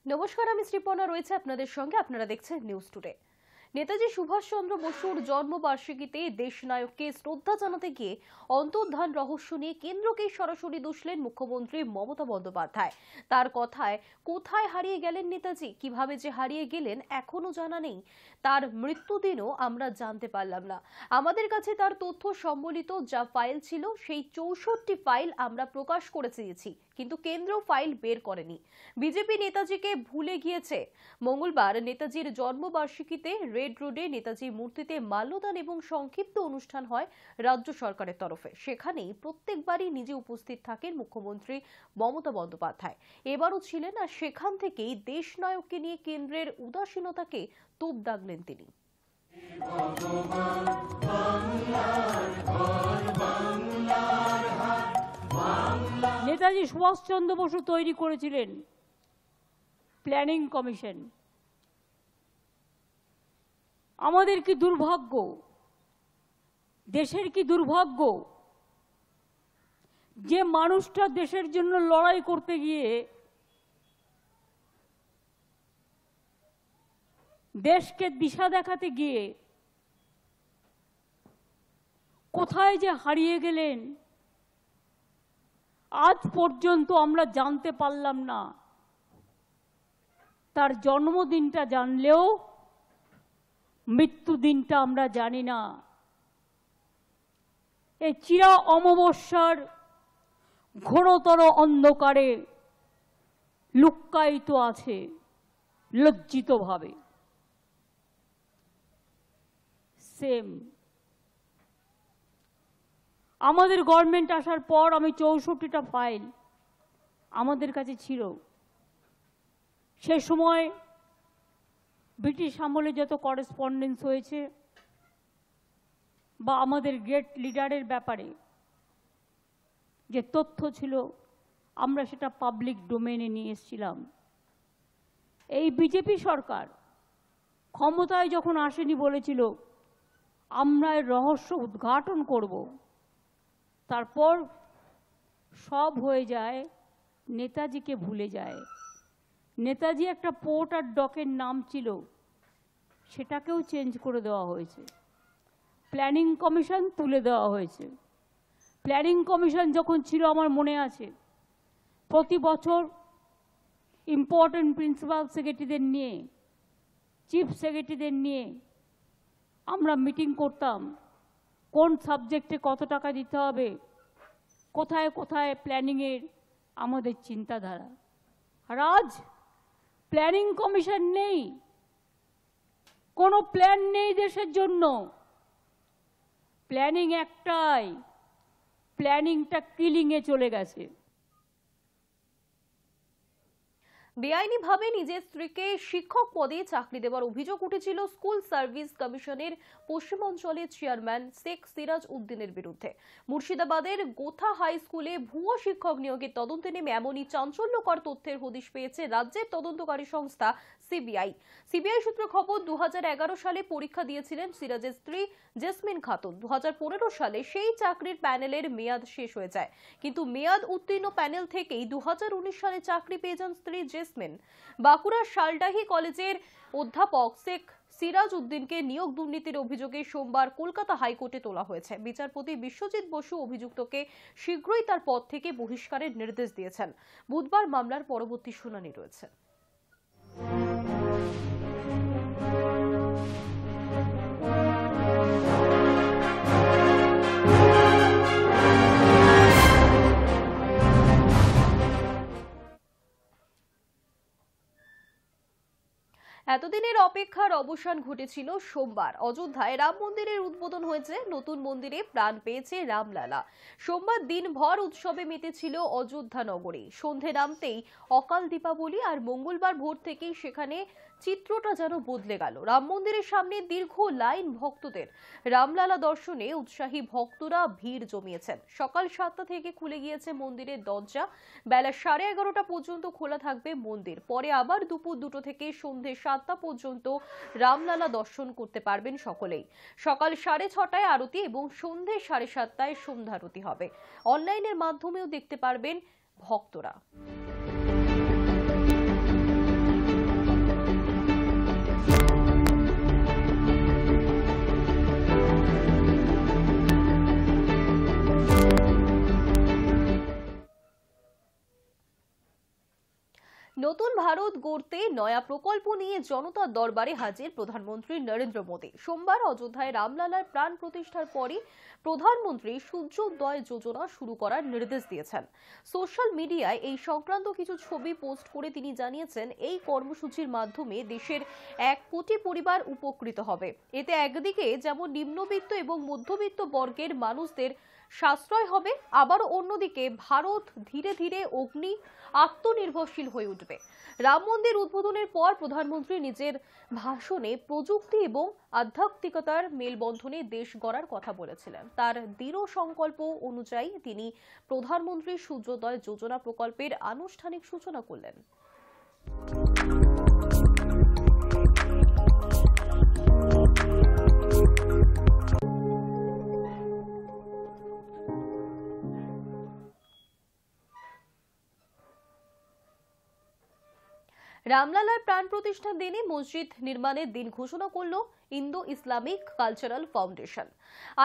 নমস্কার, আমি শ্রীপর্ণা রয়েছে আপনাদের সঙ্গে। আপনারা দেখছেন নিউজ টুডে। নেতাজি সুভাষচন্দ্র বসুর জন্মবার্ষিকীতে দেশনায়ককে শ্রদ্ধা জানাতে গিয়ে অন্তর্ধান রহস্য নিয়ে কেন্দ্রকেই সরাসরি দুষলেন মুখ্যমন্ত্রী মমতা বন্দ্যোপাধ্যায়। তার কথায়, কোথায় হারিয়ে গেলেন নেতাজি, কিভাবে যে হারিয়ে গেলেন এখনো জানা নেই। তার মৃত্যুদিনও আমরা জানতে পারলাম না। আমাদের কাছে তার তথ্য সম্বলিত যা ফাইল ছিল সেই 64 ফাইল আমরা প্রকাশ করে দিয়েছি, কিন্তু কেন্দ্র ফাইল বের করেনি। বিজেপি নেতাজিকে ভুলে গিয়েছে। মঙ্গলবার নেতাজির জন্মবার্ষিকীতে রেড রোডে নেতাজি মূর্তিতে মাল্যদান এবং সংক্ষিপ্ত অনুষ্ঠান হয় রাজ্য সরকারের তরফে। সেখানেই প্রত্যেকবারই নিজে উপস্থিত থাকেন মুখ্যমন্ত্রী মমতা বন্দ্যোপাধ্যায়। এবারও ছিলেন, আর সেখান থেকেই দেশনায়ককে নিয়ে কেন্দ্রের উদাসীনতাকে তোপ দাগলেন তিনি। নেতাজি সুভাষচন্দ্র বসু তৈরি করেছিলেন প্ল্যানিং কমিশন। আমাদের কি দুর্ভাগ্য, দেশের কি দুর্ভাগ্য যে মানুষটা দেশের জন্য লড়াই করতে গিয়ে দেশকে দিশা দেখাতে গিয়ে কোথায় যে হারিয়ে গেলেন আজ পর্যন্ত আমরা জানতে পারলাম না। তার জন্মদিনটা জানলেও মৃত্যুদিনটা আমরা জানি না। এই চিরা অমাবস্যার ঘোরতর অন্ধকারে লুক্কায়িত আছে লজ্জিতভাবে। সেম আমাদের গভর্নমেন্ট আসার পর আমি 64টা ফাইল আমাদের কাছে ছিল। সে সময় ব্রিটিশ আমলে যত করেসপন্ডেন্স হয়েছে বা আমাদের গ্রেট লিডারের ব্যাপারে যে তথ্য ছিল, আমরা সেটা পাবলিক ডোমেইনে নিয়ে এসেছিলাম। এই বিজেপি সরকার ক্ষমতায় যখন আসেনি বলেছিল আমরা এর রহস্য উদ্ঘাটন করব, তারপর সব হয়ে যায়, নেতাজিকে ভুলে যায়। নেতাজি একটা পোর্ট আর ডকের নাম ছিল, সেটাকেও চেঞ্জ করে দেওয়া হয়েছে। প্ল্যানিং কমিশন তুলে দেওয়া হয়েছে। প্ল্যানিং কমিশন যখন ছিল আমার মনে আছে, প্রতি বছর ইম্পর্টেন্ট প্রিন্সিপাল সেক্রেটারিদের নিয়ে, চিফ সেক্রেটারিদের নিয়ে আমরা মিটিং করতাম, কোন সাবজেক্টে কত টাকা দিতে হবে, কোথায় কোথায় প্ল্যানিংয়ের আমাদের চিন্তাধারা। আর আজ প্ল্যানিং কমিশন নেই, কোনো প্ল্যান নেই দেশের জন্য। প্ল্যানিং একটাই, প্ল্যানিংটা কিলিংয়ে চলে গেছে। বেআইনিভাবে নিজের স্ত্রীকে শিক্ষক পদে চাকরি দেওয়ার অভিযোগ উঠেছিল স্কুল সার্ভিস কমিশনের পশ্চিমাঞ্চলের চেয়ারম্যান শেখ সিরাজ উদ্দিনের বিরুদ্ধে। মুর্শিদাবাদের গোথা হাই স্কুলে ভুয়ো শিক্ষক নিয়োগের তদন্তে নেমে এমনই চাঞ্চল্যকর তথ্যের হদিশ পেয়েছে রাজ্যের তদন্তকারী সংস্থা সিবিআই। সূত্রে খবর, 2011 সালে পরীক্ষা দিয়েছিলেন সিরাজের স্ত্রী জেসমিন খাতুন। 2015 সালে সেই চাকরির প্যানেলের মেয়াদ শেষ হয়ে যায়, কিন্তু মেয়াদ উত্তীর্ণ প্যানেল থেকেই 2019 সালে চাকরি পেয়ে যান স্ত্রী জেসমিন। বাঁকুড়ার শালডাহি কলেজের অধ্যাপক শেখ সিরাজ উদ্দিনকে নিয়োগ দুর্নীতির অভিযোগে সোমবার কলকাতা হাইকোর্টে তোলা হয়েছে। বিচারপতি বিশ্বজিৎ বসু অভিযুক্তকে শীঘ্রই তার পদ থেকে বহিষ্কারের নির্দেশ দিয়েছেন। বুধবার মামলার পরবর্তী শুনানি রয়েছে। এতদিনের অপেক্ষার অবসান ঘটেছিল সোমবার। অযোধ্যায় রাম মন্দিরের উদ্বোধন হয়েছে। নতুন মন্দিরে প্রাণ পেয়েছে রামলালা। সোমবার দিনভর উৎসবে মেতেছিল অযোধ্যা নগরী। সন্ধে নামতেই অকাল দীপাবলি, আর মঙ্গলবার ভোর থেকেই সেখানে চিত্রটা যেন বদলে গেল। রাম মন্দিরের সামনে দীর্ঘ লাইন ভক্তদের। রামলালা দর্শনে উৎসাহী ভক্তরা ভিড় জমিয়েছেন। সকাল 7টা থেকে খুলে গিয়েছে মন্দিরের দরজা। বেলা 11:30 পর্যন্ত খোলা থাকবে মন্দির। পরে আবার দুপুর 2টো থেকে সন্ধ্যে 7টা পর্যন্ত রামলালা দর্শন করতে পারবেন সকলেই। সকাল 6:30টায় আরতি এবং সন্ধ্যে 7:30টায় সন্ধ্যারতি হবে। অনলাইনের মাধ্যমেও দেখতে পারবেন ভক্তরা। ভারত গড়তে নয়া প্রকল্প নিয়ে জনতার দরবারে হাজির প্রধানমন্ত্রী নরেন্দ্র মোদী। সোমবার অযোধ্যায় রামলালার প্রাণ প্রতিষ্ঠার পরই প্রধানমন্ত্রী সূর্যোদয় যোজনা শুরু করার নির্দেশ দিয়েছেন। সোশ্যাল মিডিয়ায় এই সংক্রান্ত কিছু ছবি পোস্ট করে তিনি জানিয়েছেন, এই কর্মসূচির মাধ্যমে দেশের 1 কোটি পরিবার উপকৃত হবে। এতে একদিকে যেমন নিম্নবিত্ত এবং মধ্যবিত্ত বর্গের মানুষদের সাশ্রয় হবে, আবার অন্যদিকে ভারত ধীরে ধীরে আত্মনির্ভরশীল হয়ে উঠবে। রাম মন্দির উদ্বোধনের পর প্রধানমন্ত্রী নিজের ভাষণে প্রযুক্তি এবং আধ্যাত্মিকতার মেলবন্ধনে দেশ গড়ার কথা বলেছিলেন। তার দৃঢ় সংকল্প অনুযায়ী তিনি প্রধানমন্ত্রী সূর্যোদয় যোজনা প্রকল্পের আনুষ্ঠানিক সূচনা করলেন। রামলালার প্রাণ প্রতিষ্ঠার দিনে মসজিদ নির্মাণের দিন ঘোষণা করল Indo Islamic cultural foundation.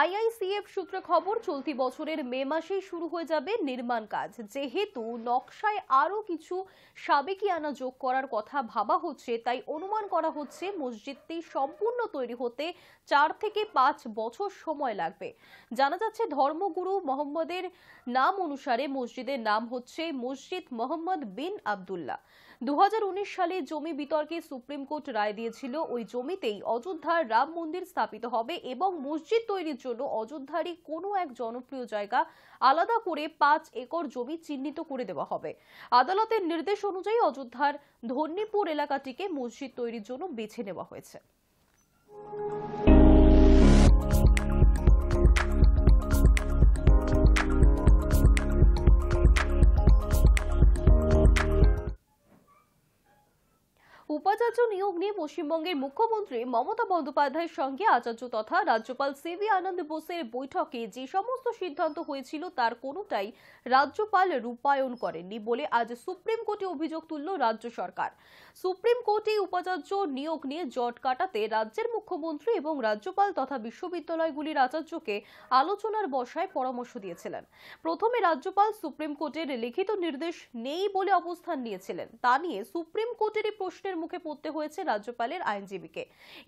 IICF সূত্রে খবর, চলতি বছরের মে মাসেই শুরু হয়ে যাবে নির্মাণ কাজ। যেহেতু নকশায় আরও কিছু সাবেকিয়ানা যোগ করার কথা ভাবা হচ্ছে, তাই অনুমান করা হচ্ছে মসজিদটি সম্পূর্ণ তৈরি হতে 4 থেকে 5 বছর সময় লাগবে। জানা যাচ্ছে, ধর্মগুরু মোহাম্মদের নাম অনুসারে মসজিদের নাম হচ্ছে মসজিদ মোহাম্মদ বিন আবদুল্লাহ। 2019 সালে জমি বিতর্কে সুপ্রিম কোর্ট রায় দিয়েছিল, ওই জমিতেই অযোধ্যার রাম মন্দির স্থাপিত হবে এবং মসজিদ তৈরির জন্য অযোধ্যারই কোনো এক জনপ্রিয় জায়গা আলাদা করে 5 একর জমি চিহ্নিত করে দেওয়া হবে। আদালতের নির্দেশ অনুযায়ী অযোধ্যার ধন্যীপুর এলাকাটিকে মসজিদ তৈরির জন্য বেছে নেওয়া হয়েছে। উপাচার্য নিয়োগ নিয়ে পশ্চিমবঙ্গের মুখ্যমন্ত্রী মমতা বন্দ্যোপাধ্যায়ের সঙ্গে আচার্য তথা রাজ্যপাল সিভি আনন্দ বোসের বৈঠকে যে সমস্ত সিদ্ধান্ত হয়েছিল তার কোনোটাই রাজ্যপাল রূপায়ণ করেননি বলে আজ সুপ্রিম কোর্টে অভিযোগ তুলল রাজ্য সরকার। সুপ্রিম কোর্টে উপাচার্য নিয়োগ নিয়ে জট কাটাতে রাজ্যের মুখ্যমন্ত্রী এবং রাজ্যপাল তথা বিশ্ববিদ্যালয়গুলির আচার্যকে আলোচনার বসায় পরামর্শ দিয়েছিলেন। প্রথমে রাজ্যপাল সুপ্রিম কোর্টের লিখিত নির্দেশ নেই বলে অবস্থান নিয়েছিলেন। তা নিয়ে সুপ্রিম কোর্টের প্রশ্নের মুখে পড়তে হয়েছে রাজ্যপালের আইনজীবীকে।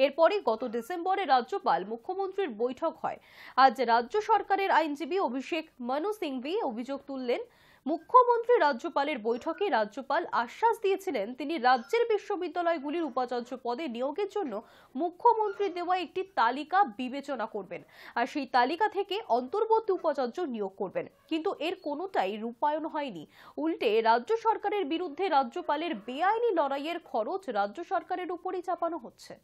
এরপরই গত ডিসেম্বরে রাজ্যপাল মুখ্যমন্ত্রীর বৈঠক হয়। আজ রাজ্য সরকারের আইনজীবী অভিষেক মনু সিংভি অভিযোগ তুললেন, মুখ্যমন্ত্রী রাজ্যপালের বৈঠকে রাজ্যপাল আশ্বাস দিয়েছিলেন তিনি রাজ্যের বিশ্ববিদ্যালয়গুলির উপাচার্য পদে নিয়োগের জন্য মুখ্যমন্ত্রী দেওয়া একটি তালিকা বিবেচনা করবেন, আর সেই তালিকা থেকে অন্তর্বর্তী উপাচার্য নিয়োগ করবেন। কিন্তু এর কোনোটাই রূপায়ণ হয়নি। উল্টে রাজ্য সরকারের বিরুদ্ধে রাজ্যপালের বেআইনি লড়াইয়ের খরচ রাজ্য সরকারের উপরই চাপানো হচ্ছে।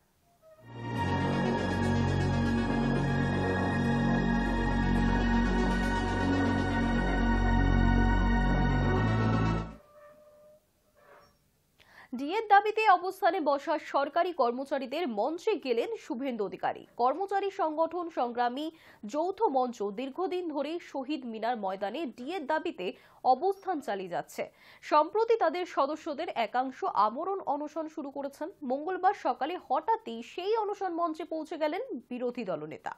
ডিএর দাবিতে অবস্থানে বসা সরকারি কর্মচারীদের মঞ্চে গেলেন শুভেন্দু অধিকারী। কর্মচারী সংগঠন সংগ্রামী যৌথ মঞ্চ দীর্ঘদিন ধরে শহীদ মিনার ময়দানে ডিএর দাবিতে অবস্থান চালিয়ে যাচ্ছে। সম্প্রতি তাদের সদস্যদের একাংশ আমরণ অনশন শুরু করেছেন। মঙ্গলবার সকালে হঠাৎই সেই অনশন মঞ্চে পৌঁছে গেলেন বিরোধী দলনেতা।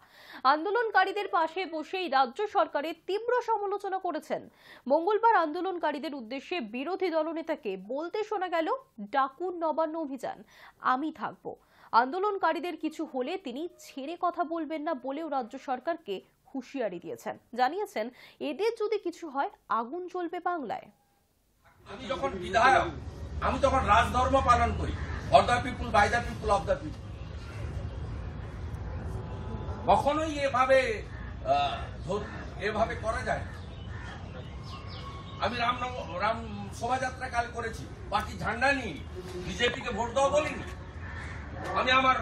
আন্দোলনকারীদের পাশে বসেই রাজ্য সরকারের তীব্র সমালোচনা করেছেন। মঙ্গলবার আন্দোলনকারীদের উদ্দেশ্যে বিরোধী দলনেতাকে বলতে শোনা গেল, ডাকুন নবান্ন অভিযান, আমি থাকব। আন্দোলনকারীদের কিছু হলে তিনি ছেড়ে কথা বলবেন না বলেও রাজ্য সরকারকে হুঁশিয়ারি দিয়েছেন। জানিয়েছেন, এদের যদি কিছু হয় আগুন জ্বলবে বাংলায়। আমি যখন বিধায়ক, আমি তখন রাজধর্ম পালন করি, for the people, by the people, of the people. কখনোই এভাবে করা যায়। আমি রাম শোভাযাত্রা কাল করেছি, পার্টি ঝান্ডা নিয়ে, বিজেপিকে ভোট দাও বলিনি। আমি আমার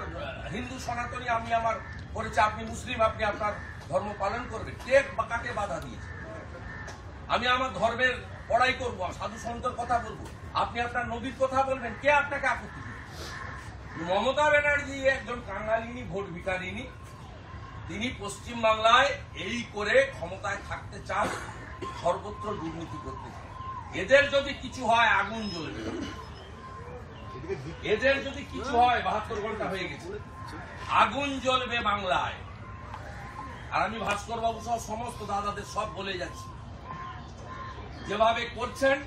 হিন্দু সনাতনী, আমি আমার করেছি, আপনি মুসলিম, আপনি আপনার ধর্ম পালন করবেন। কে বা কাকে বাধা দিয়েছে? আমি আমার ধর্মের পড়াই করবো, সাধু সন্তের কথা বলবো, আপনি আপনার নবীর কথা বলবেন, কে আপনাকে আপত্তি দিবে? মমতা ব্যানার্জি একজন কাঙ্গালিনী, ভোট ভিকারিনী। তিনি পশ্চিম বাংলায় এই করে ক্ষমতায় থাকতে চান, সর্বত্র দুর্নীতি করতে চান। এদের যদি কিছু হয় আগুন জ্বলবে। এদের যদি কিছু হয়, 72 ঘন্টা হয়ে গেছে, আগুন জ্বলবে বাংলায়। আর আমি ভাস্কর বাবু সহ সমস্ত দাদাদের সব বলে যাচ্ছি, যেভাবে করছেন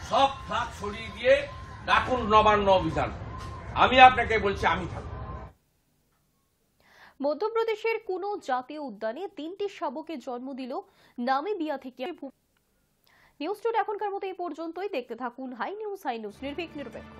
সব ফাঁক সরিয়ে দিয়ে রাখুন নবান্ন অভিযান, আমি আপনাকে বলছি আমি থাকবো। মধ্যপ্রদেশের কোনো জাতীয় উদ্যানে 3টি শাবকে জন্ম দিল নামিবিয়া থেকে। নিউজ টুডে এখনকার মতো এই পর্যন্তই। দেখতে থাকুন হাই নিউজ নির্ভীক নিরপেক্ষ।